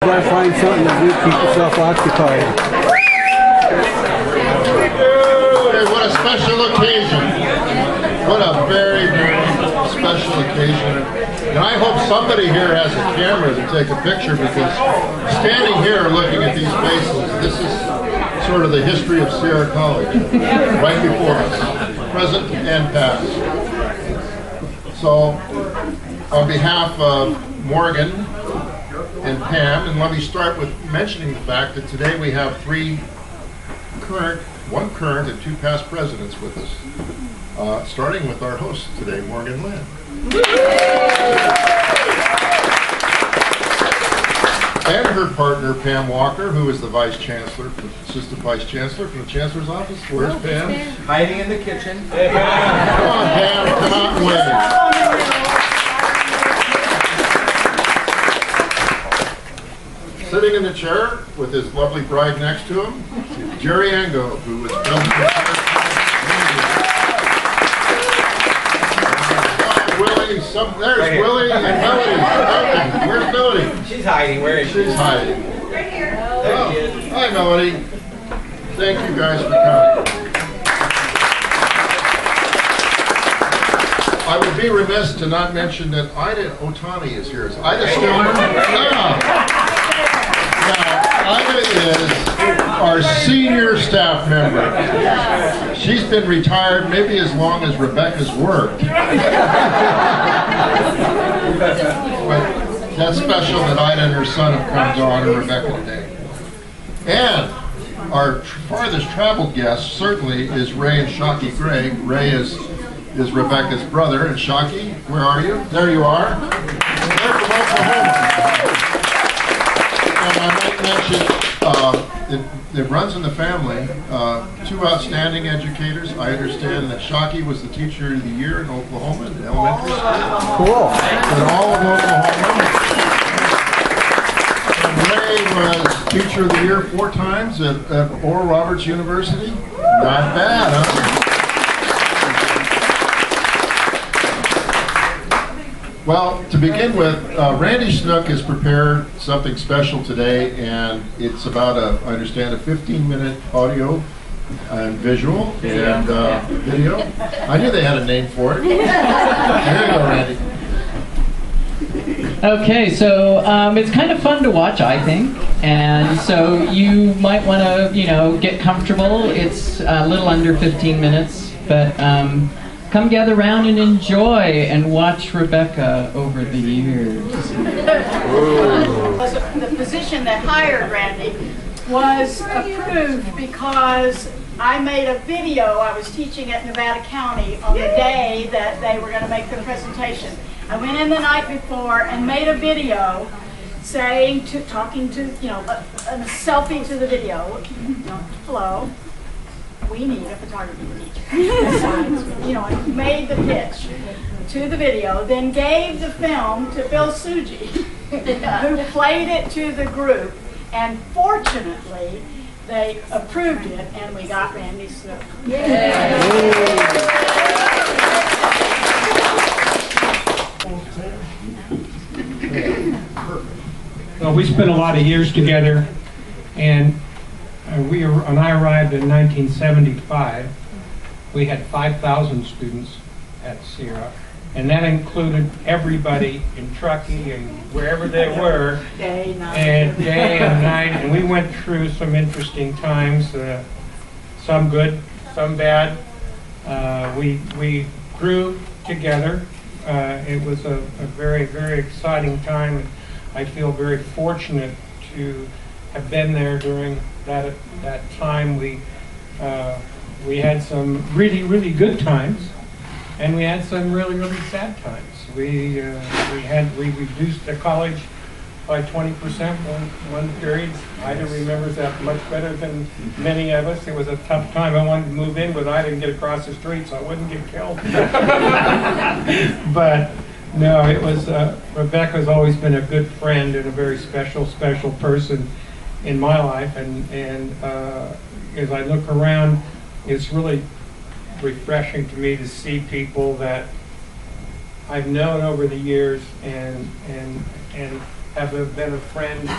Gotta find something to do to keep yourself occupied. Hey, what a special occasion. What a very, very special occasion. And I hope somebody here has a camera to take a picture, because standing here looking at these faces, this is sort of the history of Sierra College, right before us, present and past. So, on behalf of Morgan and Pam, and let me start with mentioning the fact that today we have one current and two past presidents with us, starting with our host today, Morgan Lynn. And her partner, Pam Walker, who is the assistant vice chancellor from the chancellor's office. Where's Pam? Hiding in the kitchen. Come on, Pam, come out and wave. Sitting in the chair with his lovely bride next to him, Jerry Ango, who was president of Willie, there's right Willie and Melody. Where's Melody? She's hiding. Where is she? She's hiding. Right here. Oh, hi, Melody. Thank you guys for coming. I would be remiss to not mention that Ida Otani is here. Is Ida still here? Ida is our senior staff member. She's been retired maybe as long as Rebecca's worked. But that's special that Ida and her son have come to honor Rebecca today. And our farthest traveled guest certainly is Ray and Shocky Gregg. Ray is Rebecca's brother, and Shocky, where are you? There you are. They're from Oklahoma. And I might mention, it runs in the family. Two outstanding educators. I understand that Shocky was the teacher of the year in Oklahoma, in elementary school. Cool. In all of Oklahoma. And Ray was teacher of the year 4 times at Oral Roberts University. Not bad, huh? Well, to begin with, Randy Snook has prepared something special today, and it's about I understand, a 15-minute audio and visual and video. I knew they had a name for it. Here you go, Randy. Okay, so it's kind of fun to watch, I think, and so you might want to, get comfortable. It's a little under 15 minutes, but come gather around and enjoy and watch Rebecca over the years. The position that hired Randy was approved because I made a video. I was teaching at Nevada County on the day that they were going to make the presentation. I went in the night before and made a video talking to, a selfie to the video, hello. We need a photography teacher. I made the pitch to the video, then gave the film to Bill Suji, who played it to the group, and fortunately, they approved it, and we got Randy Snook. Well, we spent a lot of years together, and when I arrived in 1975, we had 5,000 students at Sierra, and that included everybody in Truckee and wherever they were, Day and night, and we went through some interesting times, some good, some bad. We grew together. It was a very, very exciting time. I feel very fortunate to have been there during that time. We had some really, really good times, and we had some really, really sad times. We reduced the college by 20% one period. Ida remembers that much better than many of us. It was a tough time. I wanted to move in with Ida and get across the street so I wouldn't get killed. But no, it was Rebecca's always been a good friend and a very special person in my life, and as I look around, it's really refreshing to me to see people that I've known over the years and have been a friend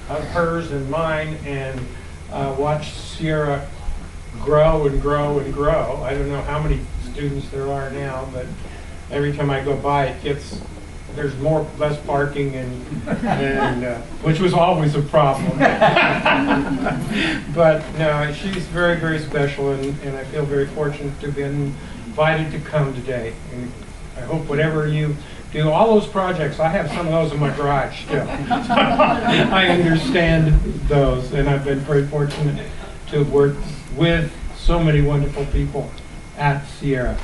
of hers and mine, and watched Sierra grow and grow and grow. I don't know how many students there are now, but every time I go by, there's less parking, and which was always a problem. But no, she's very, very special, and I feel very fortunate to have been invited to come today. And I hope whatever you do, all those projects, I have some of those in my garage still. I understand those, and I've been very fortunate to have worked with so many wonderful people at Sierra.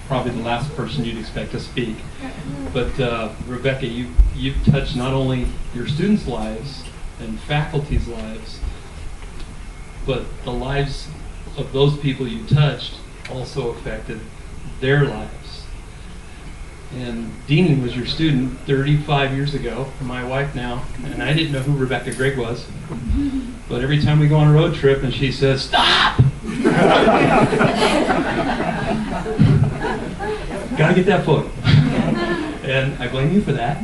Probably the last person you'd expect to speak. But Rebecca, you've touched not only your students' lives and faculty's lives, but the lives of those people you touched also affected their lives. And Deanie was your student 35 years ago, my wife now, and I didn't know who Rebecca Gregg was. But every time we go on a road trip and she says, "Stop!" Gotta get that photo. And I blame you for that.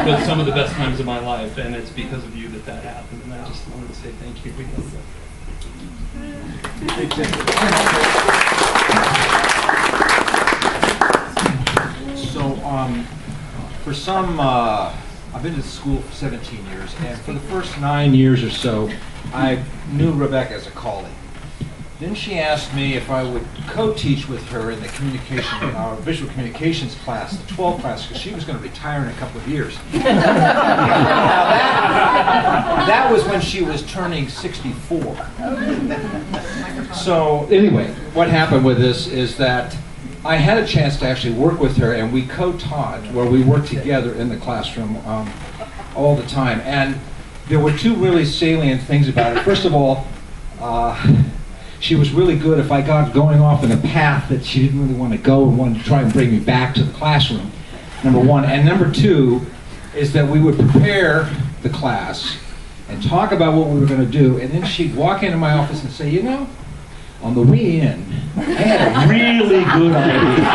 But some of the best times of my life, and it's because of you that happened. And I just wanted to say thank you. We love you. So, for some, I've been to school for 17 years, and for the first 9 years or so, I knew Rebecca as a colleague. Then she asked me if I would co-teach with her in the our visual communications class, the 12 class, because she was going to retire in a couple of years. Now that was when she was turning 64. So anyway, what happened with this is that I had a chance to actually work with her, and we co-taught, where we worked together in the classroom all the time. And there were two really salient things about it. First of all, she was really good if I got going off in a path that she didn't really want to go and wanted to try and bring me back to the classroom, number one. And number two is that we would prepare the class and talk about what we were going to do, and then she'd walk into my office and say, "You know, on the way in, I had a really good idea."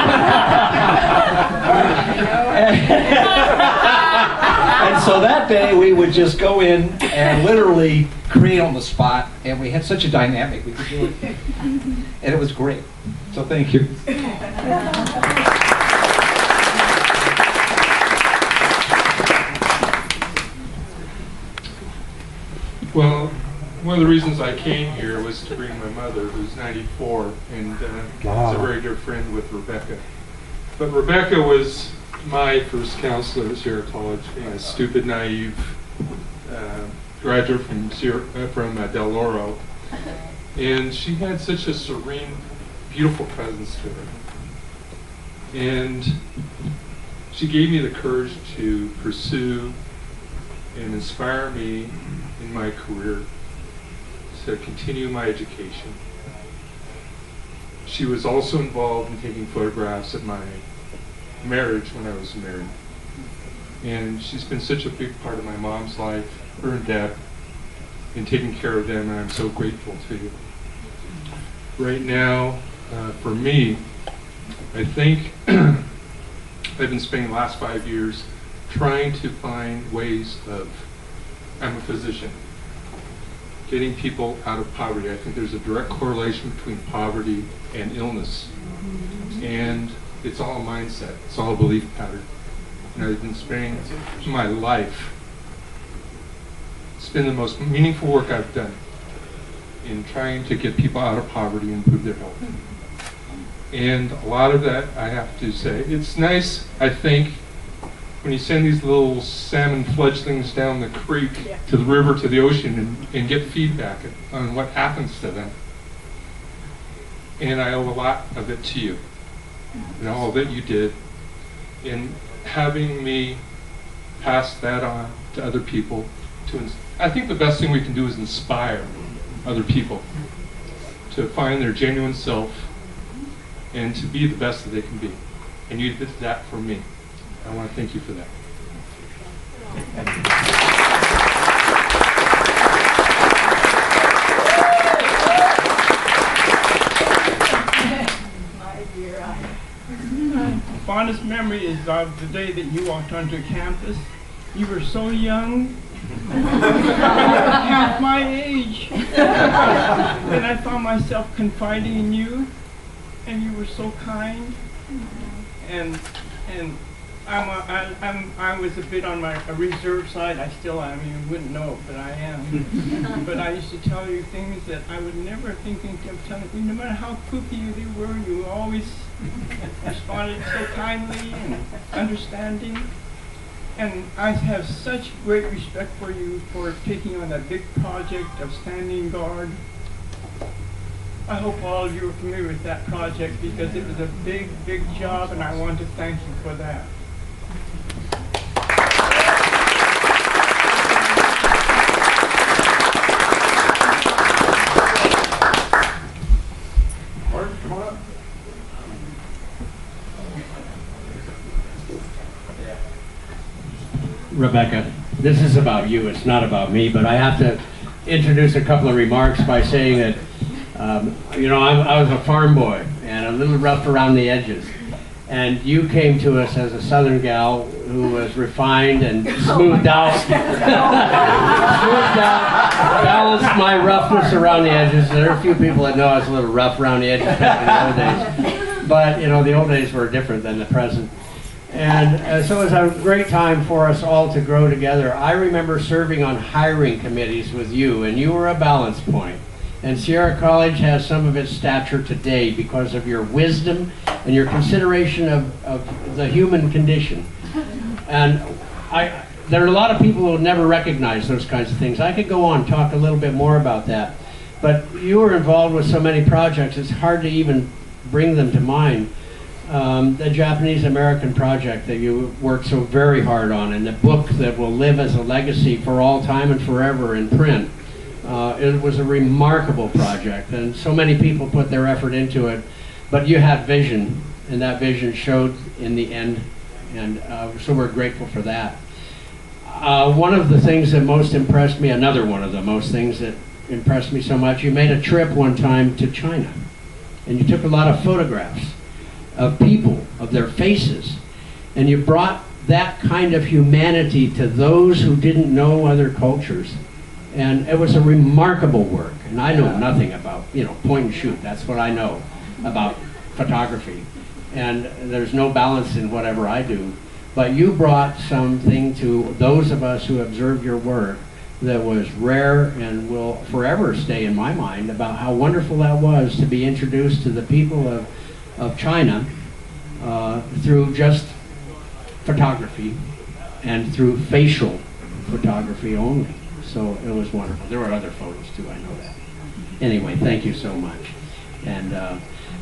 And so that day we would just go in and literally create on the spot, and we had such a dynamic, we could do it, and it was great. So thank you. Well, one of the reasons I came here was to bring my mother, who's 94, and is a very dear friend with Rebecca. But Rebecca was my first counselor at Sierra College, being a stupid, naive graduate from Del Oro, and she had such a serene, beautiful presence to her. And she gave me the courage to pursue and inspire me in my career to continue my education. She was also involved in taking photographs at my marriage when I was married. And she's been such a big part of my mom's life, her and Deb, in taking care of them, and I'm so grateful to you. Right now, for me, I think I've been spending the last 5 years trying to find ways of, I'm a physician, getting people out of poverty. I think there's a direct correlation between poverty and illness. And it's all a mindset, it's all a belief pattern. And I've been spending my life, it's been the most meaningful work I've done in trying to get people out of poverty and improve their health. And a lot of that, I have to say, it's nice, I think, when you send these little salmon fledglings down the creek to the river, to the ocean, and get feedback on what happens to them. And I owe a lot of it to you, and all that you did in having me pass that on to other people. I think the best thing we can do is inspire other people to find their genuine self and to be the best that they can be. And you did that for me. I want to thank you for that. fondest memory is of the day that you walked onto campus. You were so young, half my age. And I found myself confiding in you, and you were so kind. And I was a bit on a reserve side. I still am. You wouldn't know it, but I am. But I used to tell you things that I would never think of telling you. No matter how kooky they were, you always responded so kindly and understanding. And I have such great respect for you for taking on that big project of standing guard. I hope all of you are familiar with that project because it was a big, big job, and I want to thank you for that. Rebecca, this is about you, it's not about me, but I have to introduce a couple of remarks by saying that, I was a farm boy and a little rough around the edges. And you came to us as a Southern gal who was refined and smoothed out, balanced my roughness around the edges. There are a few people that know I was a little rough around the edges back in the old days. But, the old days were different than the present. And so it was a great time for us all to grow together. I remember serving on hiring committees with you, and you were a balance point. And Sierra College has some of its stature today because of your wisdom and your consideration of the human condition. And there are a lot of people who never recognize those kinds of things. I could go on and talk a little bit more about that. But you were involved with so many projects, it's hard to even bring them to mind. The Japanese-American project that you worked so very hard on, and the book that will live as a legacy for all time and forever in print. It was a remarkable project, and so many people put their effort into it, but you had vision, and that vision showed in the end, and so we're grateful for that. One of the things that most impressed me, another one of the most things that impressed me so much, you made a trip one time to China, and you took a lot of photographs of people, of their faces, and you brought that kind of humanity to those who didn't know other cultures. And it was a remarkable work. And I know nothing about, point and shoot. That's what I know about photography. And there's no balance in whatever I do. But you brought something to those of us who observed your work that was rare and will forever stay in my mind about how wonderful that was to be introduced to the people of China through just photography and through facial photography only. So it was wonderful. There were other photos too, I know that. Anyway, thank you so much. And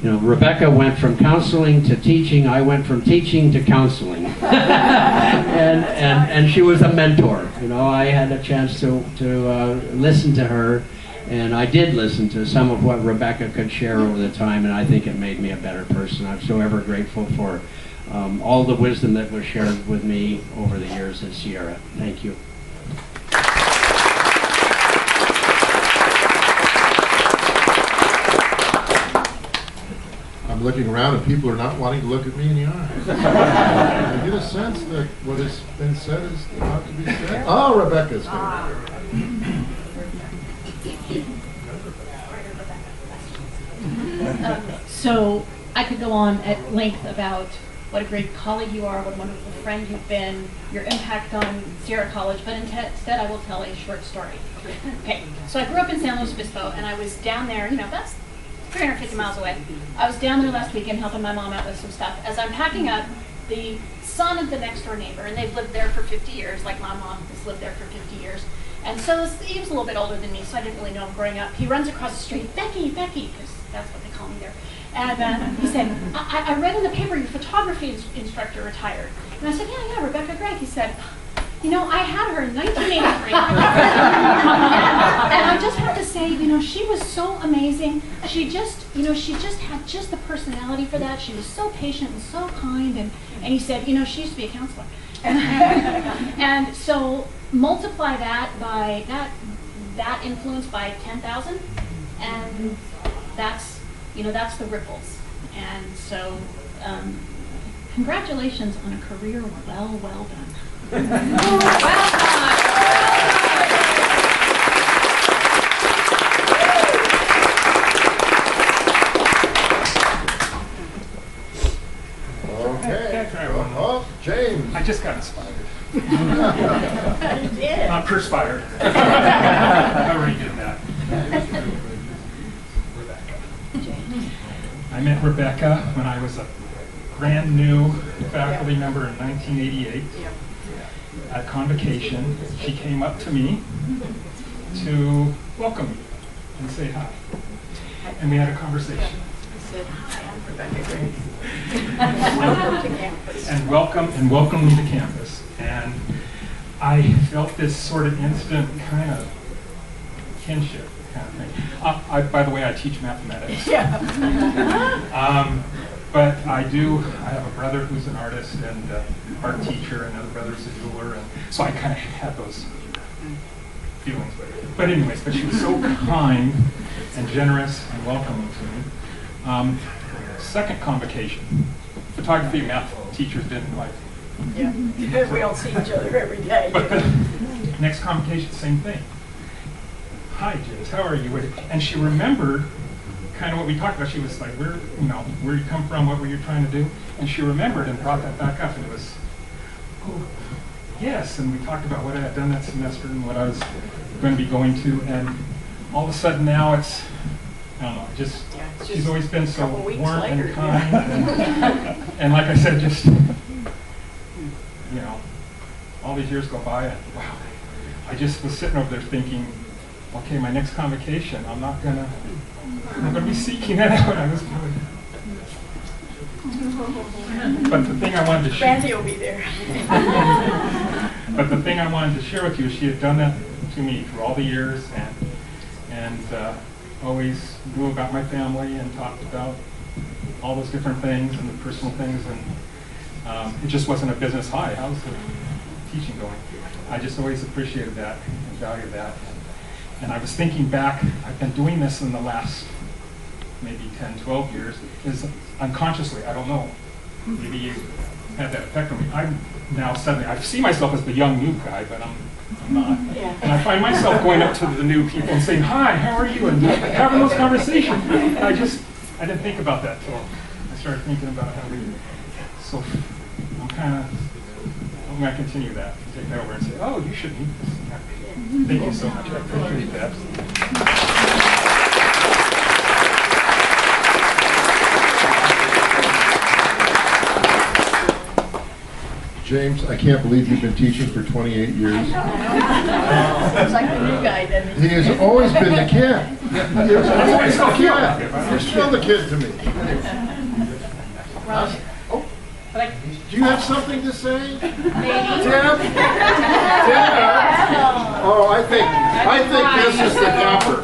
Rebecca went from counseling to teaching. I went from teaching to counseling. and she was a mentor. I had a chance to listen to her, and I did listen to some of what Rebecca could share over the time, and I think it made me a better person. I'm so ever grateful for all the wisdom that was shared with me over the years at Sierra. Thank you. I'm looking around and people are not wanting to look at me in the eyes. I get a sense that what has been said is not to be said. Oh, Rebecca's there. So I could go on at length about what a great colleague you are, what a wonderful friend you've been, your impact on Sierra College, but instead I will tell a short story. Okay, so I grew up in San Luis Obispo, and I was down there, that's 350 miles away. I was down there last weekend helping my mom out with some stuff. As I'm packing up, the son of the next door neighbor, and they've lived there for 50 years, like my mom has lived there for 50 years. And so he was a little bit older than me, so I didn't really know him growing up. He runs across the street, Becky, because that's what they call me there. And he said, I read in the paper your photography instructor retired. And I said, yeah, Rebecca Gregg. He said, I had her in 1983. And I just have to say, she was so amazing. She just had just the personality for that. She was so patient and so kind. And he said, she used to be a counselor. And so multiply that by that influence by 10,000, and that's the ripples. And so congratulations on a career well done. Well done. Okay. Oh, James. I just got inspired. You did. Not perspired. I already did that. I met Rebecca when I was a brand new faculty member in 1988 at convocation. She came up to me to welcome me and say hi. And we had a conversation. I said, hi, I'm Rebecca Gregg. Welcome to campus. And welcome me to campus. And I felt this sort of instant kind of kinship kind of thing. By the way, I teach mathematics. Yeah. But I have a brother who's an artist and art teacher, and another brother's a jeweler, and so I kind of had those feelings. But anyways, she was so kind and generous and welcoming to me. Second convocation, photography and math teachers didn't like. Yeah, we all see each other every day. But the next convocation, same thing. Hi, James, how are you? And she remembered kind of what we talked about. She was like, where you come from, what were you trying to do? And she remembered and brought that back up, and it was, oh, yes. And we talked about what I had done that semester and what I was going to be going to, and all of a sudden now it's, I don't know, just she's always been so warm and kind, and like I said, just, all these years go by, and wow, I just was sitting over there thinking, okay, my next convocation, I'm gonna be seeking that out. I was doing. But the thing I wanted to share. Randy will be there. But the thing I wanted to share with you is she had done that to me through all the years, and always knew about my family and talked about all those different things and the personal things, and it just wasn't a business. Hi, how's the teaching going? I just always appreciated that and valued that. And I was thinking back, I've been doing this in the last maybe 10, 12 years, is unconsciously, I don't know, maybe you had that effect on me. I'm now suddenly, I see myself as the young new guy, but I'm not. Yeah. And I find myself going up to the new people and saying, hi, how are you? And having those conversations. I didn't think about that till I started thinking about how so I'm going to continue that, take that over and say, oh, you should meet this. Thank you so much, I appreciate that. James, I can't believe you've been teaching for 28 years. Looks like the new guy, doesn't he? He has always been the kid. He has always been the kid. You're still the kid to me. Do you have something to say? Deb? Deb? Oh, I think this is the capper.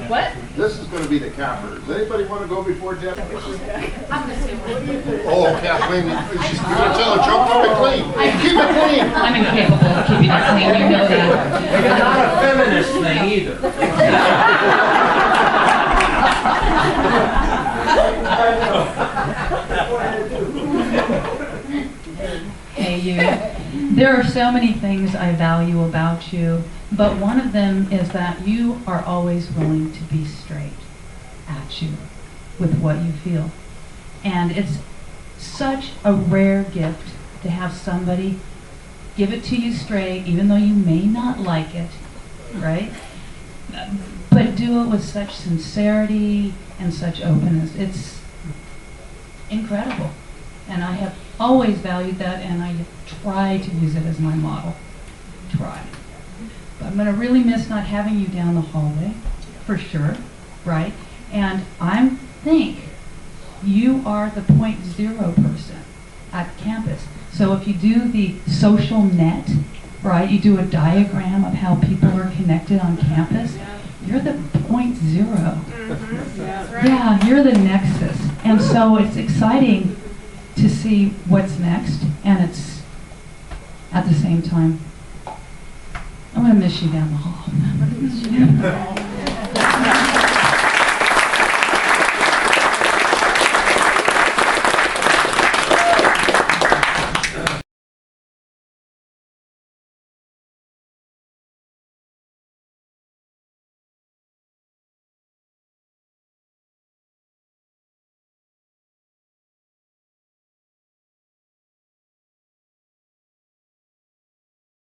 What? This is going to be the capper. Does anybody want to go before Deb? I'm gonna say one. Oh, Kathleen, you're going to tell a joke? Keep it clean. Keep it clean. I'm incapable of keeping it clean, you know that. It's not a feminist thing either. Hey, you. There are so many things I value about you, but one of them is that you are always willing to be straight at you with what you feel. And it's such a rare gift to have somebody give it to you straight, even though you may not like it, right? But do it with such sincerity and such openness. It's incredible. And I have always valued that, and I try to use it as my model. Try. But I'm going to really miss not having you down the hallway, for sure, right? And I think you are the 0.0 person at campus. So if you do the social net, right, you do a diagram of how people are connected on campus, you're the 0.0. Mm-hmm. That's right. Yeah, you're the nexus. And so it's exciting to see what's next, and it's at the same time, I'm going to miss you down the hall.